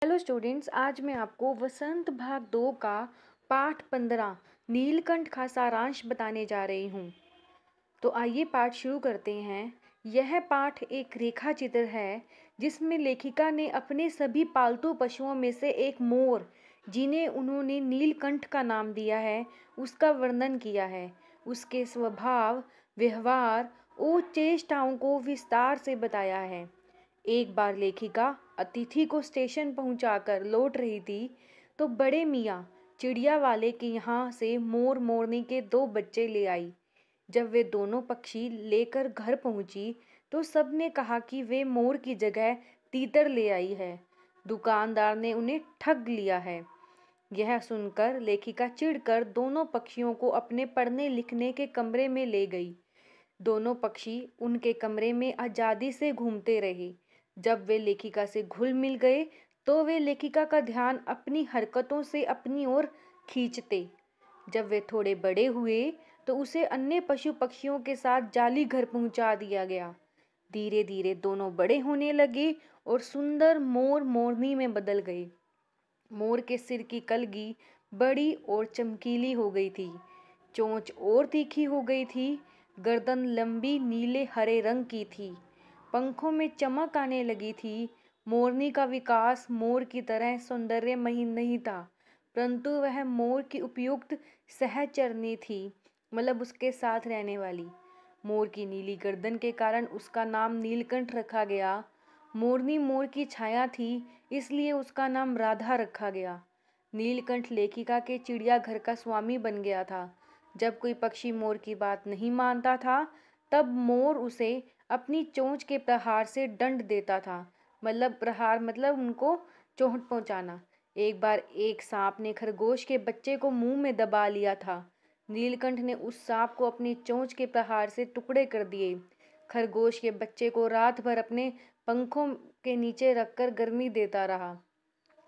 Hello students, आज मैं आपको वसंत भाग 2 का पाठ 15 नीलकंठ का सारांश बताने जा रही हूँ। तो आइए पाठ शुरू करते हैं। यह पाठ एक रेखा चित्र है जिसमें लेखिका ने अपने सभी पालतू पशुओं में से एक मोर, जिन्हें उन्होंने नीलकंठ का नाम दिया है, उसका वर्णन किया है। उसके स्वभाव, व्यवहार और चेष्टाओं को विस्तार से बताया है। एक बार लेखिका अतिथि को स्टेशन पहुंचाकर लौट रही थी तो बड़े मियाँ चिड़िया वाले के यहाँ से मोर मोरनी के 2 बच्चे ले आई। जब वे दोनों पक्षी लेकर घर पहुंची तो सबने कहा कि वे मोर की जगह तीतर ले आई है। दुकानदार ने उन्हें ठग लिया है। यह सुनकर लेखिका चिढ़कर दोनों पक्षियों को अपने पढ़ने लिखने के कमरे में ले गई। दोनों पक्षी उनके कमरे में आजादी से घूमते रहे। जब वे लेखिका से घुल मिल गए तो वे लेखिका का ध्यान अपनी हरकतों से अपनी ओर खींचते। जब वे थोड़े बड़े हुए तो उसे अन्य पशु पक्षियों के साथ जाली घर पहुंचा दिया गया। धीरे धीरे दोनों बड़े होने लगे और सुंदर मोर मोरनी में बदल गए। मोर के सिर की कलगी बड़ी और चमकीली हो गई थी, चोंच और तीखी हो गई थी, गर्दन लंबी नीले हरे रंग की थी, पंखों में चमक आने लगी थी। मोरनी का विकास मोर की तरह सौंदर्यमयी नहीं था, परंतु वह मोर की उपयुक्त सहचरनी थी, मतलब उसके साथ रहने वाली। मोर की नीली गर्दन के कारण उसका नाम नीलकंठ रखा गया। मोरनी मोर की छाया थी, इसलिए उसका नाम राधा रखा गया। नीलकंठ लेखिका के चिड़ियाघर का स्वामी बन गया था। जब कोई पक्षी मोर की बात नहीं मानता था तब मोर उसे अपनी चोंच के प्रहार से दंड देता था। मतलब प्रहार मतलब उनको चोट पहुंचाना। एक बार एक सांप ने खरगोश के बच्चे को मुंह में दबा लिया था। नीलकंठ ने उस सांप को अपनी चोंच के प्रहार से टुकड़े कर दिए। खरगोश के बच्चे को रात भर अपने पंखों के नीचे रखकर गर्मी देता रहा।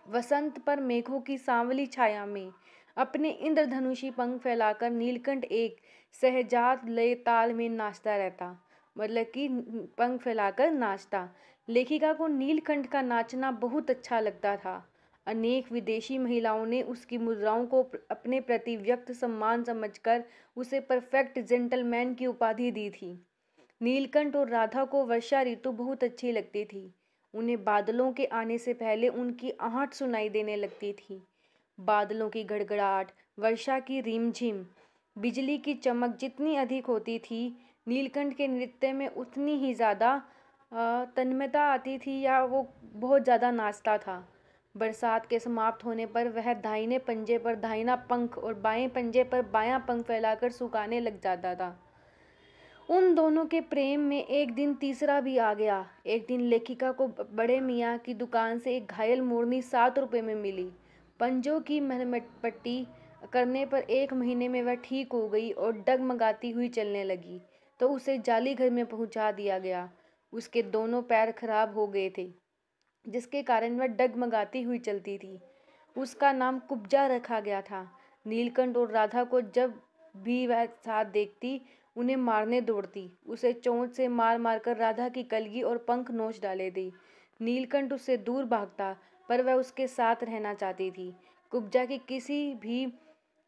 वसंत पर मेघों की सांवली छाया में अपने इंद्रधनुषी पंख फैलाकर नीलकंठ एक सहजात लय ताल में नाचता रहता, मतलब कि पंख फैलाकर नाचता। लेखिका को नीलकंठ का नाचना बहुत अच्छा लगता था। अनेक विदेशी महिलाओं ने उसकी मुद्राओं को अपने प्रति व्यक्त सम्मान समझकर उसे परफेक्ट जेंटलमैन की उपाधि दी थी। नीलकंठ और राधा को वर्षा ऋतु बहुत अच्छी लगती थी। उन्हें बादलों के आने से पहले उनकी आहट सुनाई देने लगती थी। बादलों की गड़गड़ाहट, वर्षा की रिमझिम, बिजली की चमक जितनी अधिक होती थी, नीलकंठ के नृत्य में उतनी ही ज़्यादा तन्मयता आती थी, या वो बहुत ज़्यादा नाचता था। बरसात के समाप्त होने पर वह दाहिने पंजे पर दाहिना पंख और बाएं पंजे पर बायां पंख फैलाकर सुखाने लग जाता था। उन दोनों के प्रेम में एक दिन तीसरा भी आ गया। एक दिन लेखिका को बड़े मियाँ की दुकान से एक घायल मोरनी 7 रुपये में मिली। पंजों की मरम्मत पट्टी करने पर 1 महीने में वह ठीक हो गई और डगमगाती हुई चलने लगी। तो उसे जाली घर में पहुंचा दिया गया। उसके दोनों पैर खराब हो गए थे, जिसके कारण वह डगमगाती हुई चलती थी। उसका नाम कुब्जा रखा गया था। नीलकंठ और राधा को जब भी वह साथ देखती उन्हें मारने दौड़ती। उसे चोंच से मार मारकर राधा की कलगी और पंख नोच डाले थे। नीलकंठ उससे दूर भागता, पर वह उसके साथ रहना चाहती थी। कुब्जा की किसी भी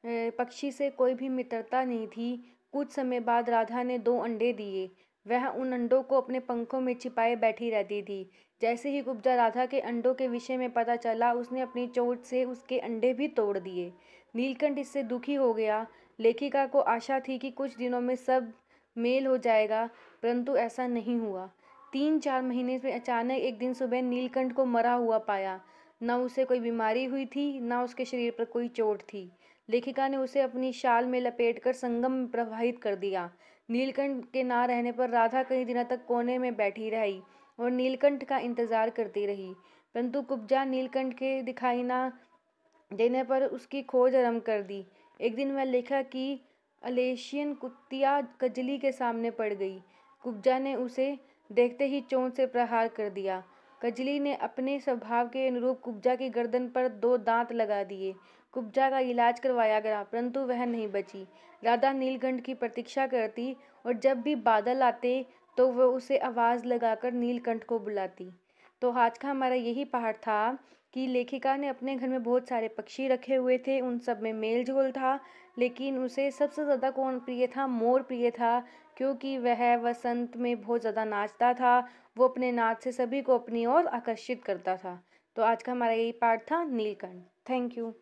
पक्षी से कोई भी मित्रता नहीं थी। कुछ समय बाद राधा ने 2 अंडे दिए। वह उन अंडों को अपने पंखों में छिपाए बैठी रहती थी। जैसे ही कुब्जा राधा के अंडों के विषय में पता चला, उसने अपनी चोंच से उसके अंडे भी तोड़ दिए। नीलकंठ इससे दुखी हो गया। लेखिका को आशा थी कि कुछ दिनों में सब मेल हो जाएगा, परंतु ऐसा नहीं हुआ। 3-4 महीने में अचानक एक दिन सुबह नीलकंठ को मरा हुआ पाया। न उसे कोई बीमारी हुई थी, न उसके शरीर पर कोई चोट थी। लेखिका ने उसे अपनी शाल में लपेटकर संगम में प्रवाहित कर दिया। नीलकंठ के ना रहने पर राधा कई दिनों तक कोने में बैठी रही और नीलकंठ का इंतजार करती रही, परंतु कुब्जा नीलकंठ के दिखाई न देने पर उसकी खोज आरंभ कर दी। एक दिन वह लेखा की अलेशियन कुतिया कजली के सामने पड़ गई। कुब्जा ने उसे देखते ही चोंच से प्रहार कर दिया। कजली ने अपने स्वभाव के अनुरूप कुब्जा की गर्दन पर 2 दांत लगा दिए। कुब्जा का इलाज करवाया गया, परंतु वह नहीं बची। राधा नीलकंठ की प्रतीक्षा करती और जब भी बादल आते तो वह उसे आवाज़ लगाकर नीलकंठ को बुलाती। तो आज का हमारा यही पाठ था कि लेखिका ने अपने घर में बहुत सारे पक्षी रखे हुए थे, उन सब में मेल जोल था, लेकिन उसे सबसे ज़्यादा कौन प्रिय था? मोर प्रिय था, क्योंकि वह वसंत में बहुत ज़्यादा नाचता था। वो अपने नाच से सभी को अपनी ओर आकर्षित करता था। तो आज का हमारा यही पाठ था नीलकंठ। Thank you.